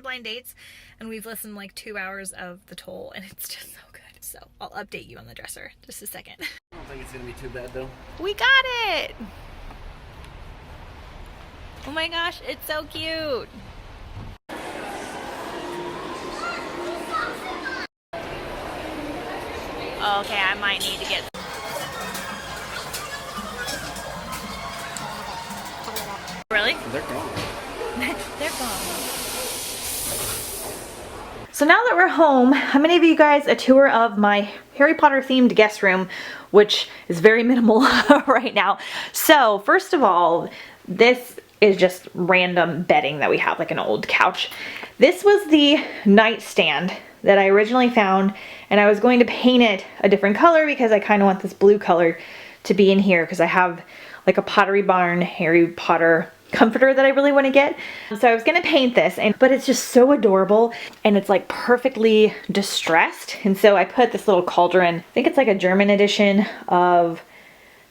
Blind Dates, and we've listened like 2 hours of The Toll, and it's just so good. So I'll update you on the dresser just a second. I don't think it's gonna be too bad though. We got it! Oh my gosh, it's so cute. Okay, I might need to get... Really? They're gone. They're gone. So now that we're home, I'm gonna give you guys a tour of my Harry Potter themed guest room, which is very minimal right now. So first of all, this is just random bedding that we have, like an old couch. This was the nightstand that I originally found, and I was going to paint it a different color because I kind of want this blue color to be in here, because I have like a Pottery Barn Harry Potter comforter that I really want to get. So I was gonna paint this, but it's just so adorable and it's like perfectly distressed. And so I put this little cauldron, I think it's like a German edition of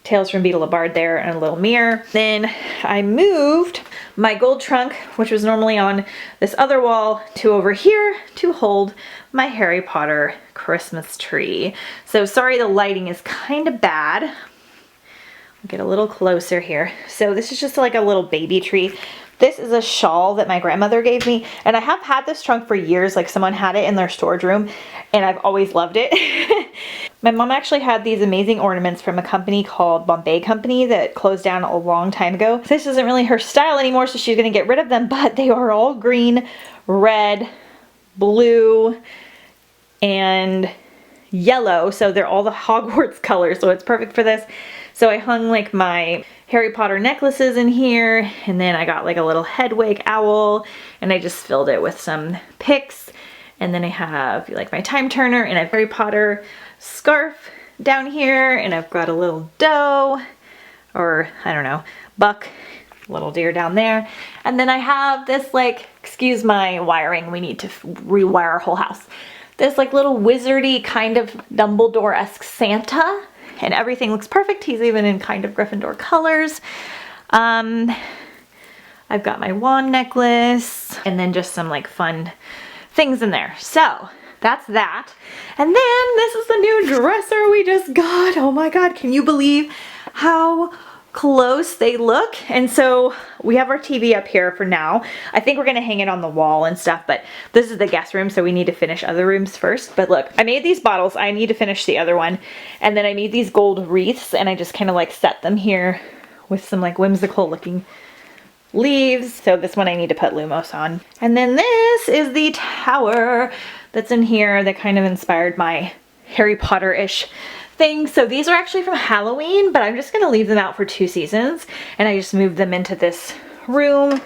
Tales from Beedle Bard there, and a little mirror. Then I moved my gold trunk, which was normally on this other wall, to over here to hold my Harry Potter Christmas tree. So sorry the lighting is kind of bad. I'll get a little closer here. So this is just like a little baby tree. This is a shawl that my grandmother gave me, and I have had this trunk for years. Like someone had it in their storage room and I've always loved it. My mom actually had these amazing ornaments from a company called Bombay Company that closed down a long time ago. This isn't really her style anymore, so she's gonna get rid of them, but they are all green, red, blue, and yellow. So they're all the Hogwarts colors, so it's perfect for this. So I hung like my Harry Potter necklaces in here, and then I got like a little Hedwig owl, and I just filled it with some picks. And then I have like my time turner and a Harry Potter scarf down here, and I've got a little doe, or I don't know, buck, little deer down there. And then I have this like, excuse my wiring, we need to rewire our whole house. This like little wizardy kind of Dumbledore-esque Santa, and everything looks perfect. He's even in kind of Gryffindor colors. I've got my wand necklace, and then just some like fun things in there. So that's that. And then this is the new dresser we just got. Oh my God, can you believe how close they look? And so we have our TV up here for now. I think we're gonna hang it on the wall and stuff, but this is the guest room, so we need to finish other rooms first. But look, I made these bottles. I need to finish the other one. And then I made these gold wreaths, and I just kind of like set them here with some like whimsical looking leaves. So this one I need to put Lumos on. And then this is the tower that's in here that kind of inspired my Harry Potter-ish thing. So these are actually from Halloween, but I'm just gonna leave them out for 2 seasons, and I just moved them into this room.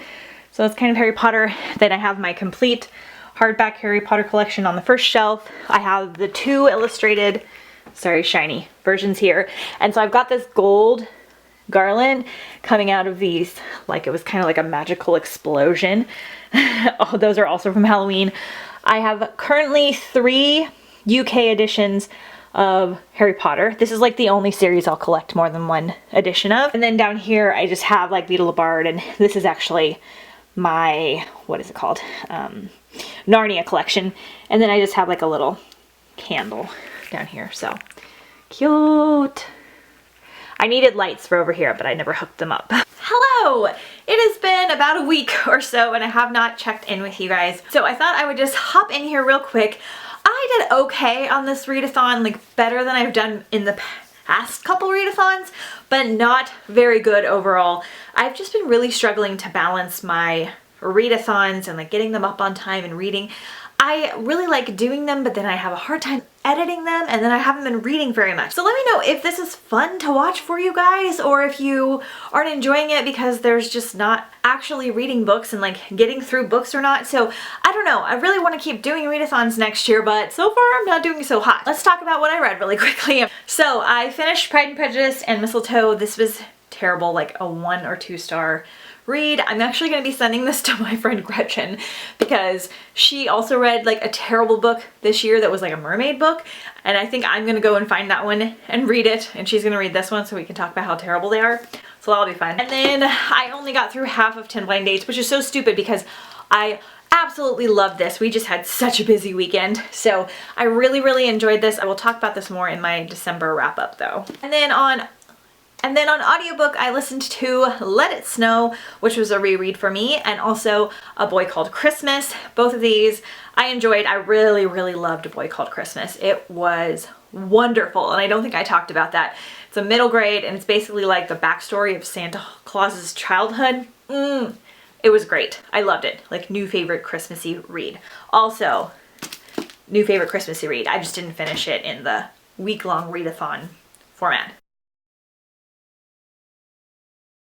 So it's kind of Harry Potter. Then I have my complete hardback Harry Potter collection on the first shelf. I have the 2 illustrated, sorry, shiny versions here. And so I've got this gold garland coming out of these, like it was kind of like a magical explosion. Oh, those are also from Halloween. I have currently 3 UK editions of Harry Potter. This is like the only series I'll collect more than 1 edition of. And then down here I just have like Beedle Bard, and this is actually my, what is it called? Narnia collection. And then I just have like a little candle down here. So cute. I needed lights for over here, but I never hooked them up. Hello! It has been about a week or so, and I have not checked in with you guys. So I thought I would just hop in here real quick. I did okay on this readathon, like better than I've done in the past couple readathons, but not very good overall. I've just been really struggling to balance my readathons and like getting them up on time and reading. I really like doing them, but then I have a hard time editing them, and then I haven't been reading very much. So let me know if this is fun to watch for you guys, or if you aren't enjoying it because there's just not actually reading books and like getting through books or not. So I don't know. I really want to keep doing readathons next year, but so far I'm not doing so hot. Let's talk about what I read really quickly. So I finished Pride and Prejudice and Mistletoe. This was terrible, like a 1 or 2 star read. I'm actually going to be sending this to my friend Gretchen because she also read like a terrible book this year that was like a mermaid book, and I think I'm going to go and find that one and read it, and she's going to read this one so we can talk about how terrible they are. So that'll be fun. And then I only got through half of 10 Blind Dates, which is so stupid because I absolutely loved this. We just had such a busy weekend, so I really enjoyed this. I will talk about this more in my December wrap up though. And then on audiobook, I listened to Let It Snow, which was a reread for me, and also A Boy Called Christmas. Both of these I enjoyed. I really loved A Boy Called Christmas. It was wonderful, and I don't think I talked about that. It's a middle grade, and it's basically like the backstory of Santa Claus's childhood. It was great. I loved it. Like, new favorite Christmassy read. Also, new favorite Christmassy read. I just didn't finish it in the week-long readathon format.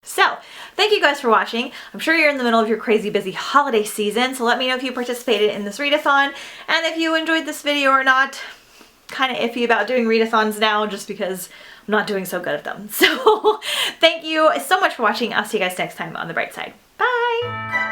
So, thank you guys for watching. I'm sure you're in the middle of your crazy busy holiday season, so let me know if you participated in this readathon, and if you enjoyed this video or not. Kind of iffy about doing readathons now just because I'm not doing so good at them. So, thank you. you so much for watching. I'll see you guys next time on The Bright Side. Bye!